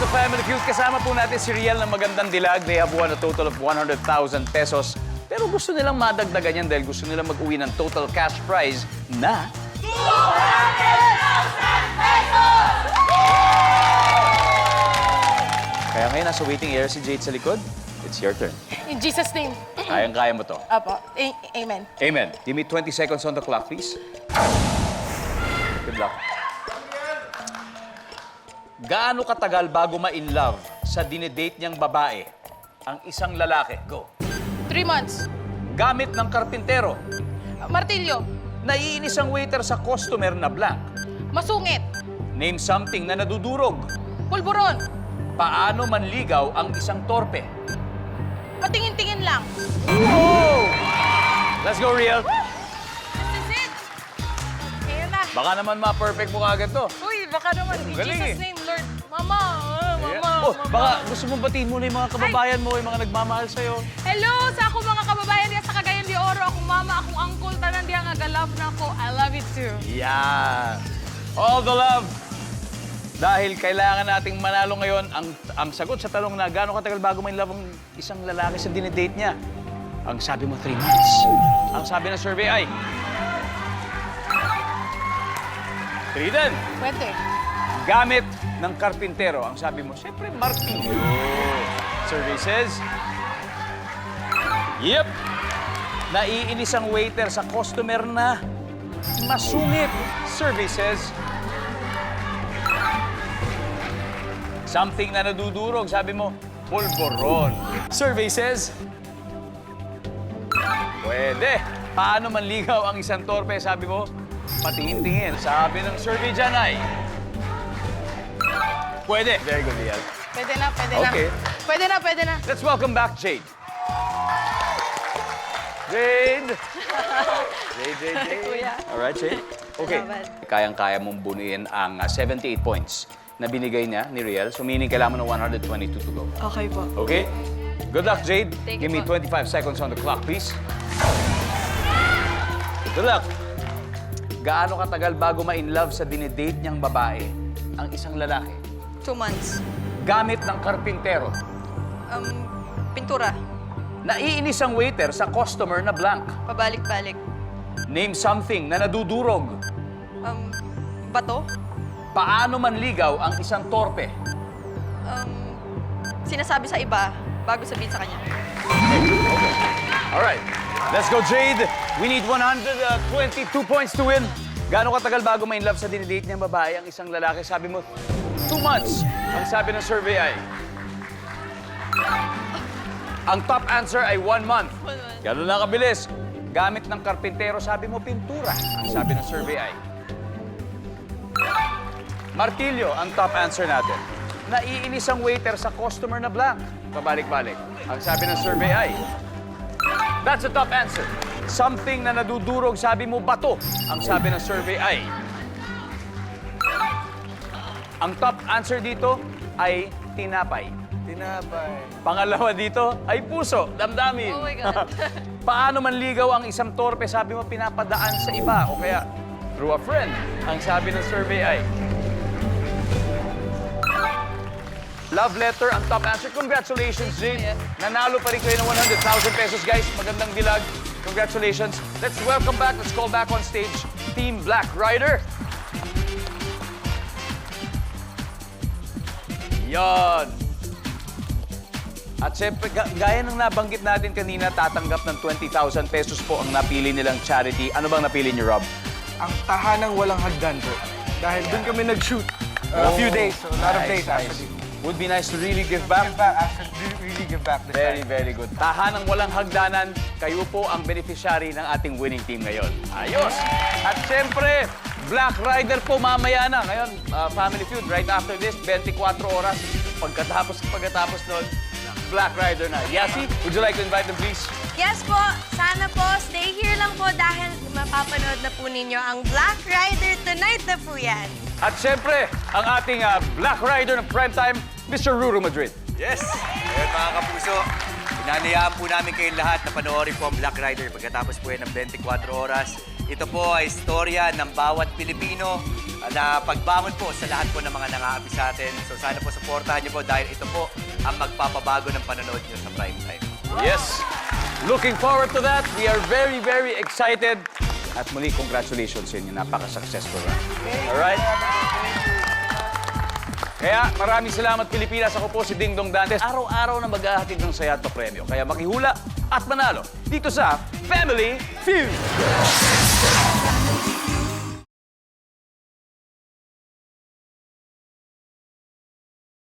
to Family Feud. Kasama po natin si Riel ng Magandang Dilag. They have won a total of 100,000 pesos. Pero gusto nilang madagdagan yan dahil gusto nilang mag-uwi ng total cash prize na... 200,000 pesos! Kaya ngayon, nasa waiting area si Jade sa likod. It's your turn. In Jesus' name. Kayang-kaya mo to. Apo. Amen. Amen. Give me 20 seconds on the clock, please. Good luck. Gaano katagal bago ma-in love sa dinedate niyang babae ang isang lalaki? Go. 3 months. Gamit ng karpintero. Martilyo. Naiinis ang waiter sa customer na blank. Masungit. Name something na nadudurog. Pulburon. Paano manligaw ang isang torpe? Patingin-tingin lang. Oh! Let's go, Riel. This is it. Ayan na. Baka naman ma-perfect mo kagad to. Uy, baka naman. In Galing Jesus' eh. name, Lord. Mama. Mama. Oh, baka gusto mong batiin muna yung mga kababayan mo, yung mga nagmamahal sa'yo. Hello sa akong mga kababayan diya sa Cagayan de Oro. Akong mama, akong uncle, tanan diya nga galove na ako. I love you too. Yeah. All the love. Dahil kailangan nating manalo ngayon, ang sagot sa tanong na gaano katagal bago may love ang isang lalaki sa dinedate niya. Ang sabi mo, 3 months. Ang sabi ng survey ay... 3 din. Pwede. Gamit ng karpintero. Ang sabi mo, siyempre, martilyo. Survey says... Yep. Naiinis ang waiter sa customer na masungit. Survey says... Something na nadudurog. Sabi mo, pulboron. Survey says... Pwede. Paano manligaw ang isang torpe? Sabi mo, patingin-tingin. Sabi ng survey dyan ay... Pwede. Very good, Riel. Pwede na, pwede na. Okay. Pwede na, pwede na. Let's welcome back Jade. Jade! Jade. Kuya. All right, Jade. Okay. Salamat. Kayang-kaya mong bunuin ang 78 points na binigay niya ni Riel. So, meaning kailangan mo ng 122 to go. Okay po. Okay? Good luck, Jade. Thank Give you me po. 25 seconds on the clock, please. Good luck. Gaano katagal bago ma-in-love sa dinedate niyang babae ang isang lalaki? 2 months. Gamit ng karpintero. Pintura. Naiinis ang waiter sa customer na blank. Pabalik-balik. Name something na nadudurog. Bato. Paano manligaw ang isang torpe? Sinasabi sa iba bago sabihin sa kanya. All right. Let's go, Jade. We need 122 points to win. Gaano katagal bago ma-in love sa dinidate niyang babae ang isang lalaki? Sabi mo, 2 months. Ang sabi ng survey ay... Ang top answer ay 1 month. 1 month. Ganun lang kabilis. Gamit ng karpintero, sabi mo, pintura. Ang sabi ng survey ay... Martilyo, ang top answer natin. Naiinis ang waiter sa customer na blank. Pabalik-balik. Ang sabi ng survey ay... That's the top answer. Something na nadudurog, sabi mo, bato. Ang sabi ng survey ay... Ang top answer dito ay tinapay. Tinapay. Pangalawa dito ay puso, damdamin. Oh my God. Paano manligaw ang isang torpe? Sabi mo, pinapadaan sa iba o kaya through a friend. Ang sabi ng survey ay... Love letter, ang top answer. Congratulations, Jade. Nanalo pa rin kayo ng 100,000 pesos, guys. Magandang dilag. Congratulations. Let's welcome back, let's call back on stage, Team Black Rider. Yon. At syempre, gaya ng nabanggit natin kanina, tatanggap ng 20,000 pesos po ang napili nilang charity. Ano bang napili niyo, Rob? Ang tahanang walang hagdan po. Dahil doon kami nag-shoot a few days, so a lot of days actually. Would be nice to really give back. Give back, actually, really give back this Very, time. very good. Tahanang walang hagdanan, kayo po ang beneficiary ng ating winning team ngayon. Ayos! At syempre, Black Rider po mamaya na. Ngayon, Family Feud, right after this, 24 oras. Pagkatapos nun, Black Rider na. Yasi, would you like to invite them, please? Yes po, sana po, stay here lang po dahil mapapanood na po ninyo ang Black Rider tonight na po yan. At syempre, ang ating Black Rider ng primetime, Mr. Ruru Madrid. Yes! Ngayon mga kapuso, inanayaan po namin kayong lahat na panoorin po ang Black Rider pagkatapos po yan ng 24 oras. Ito po ay istorya ng bawat Pilipino na pagbangon po sa lahat po ng mga nangaapi sa atin. So sana po supportahan niyo po dahil ito po ang magpapabago ng panonood niyo sa prime time. Yes. Looking forward to that. We are very, very excited. At muli, congratulations sa inyo. Napaka-successful run. Alright? Kaya maraming salamat Pilipinas. Ako po si Ding Dong Dantes. Araw-araw na maghahatid ng saya at premyo. Kaya makihula at manalo dito sa Family Feud.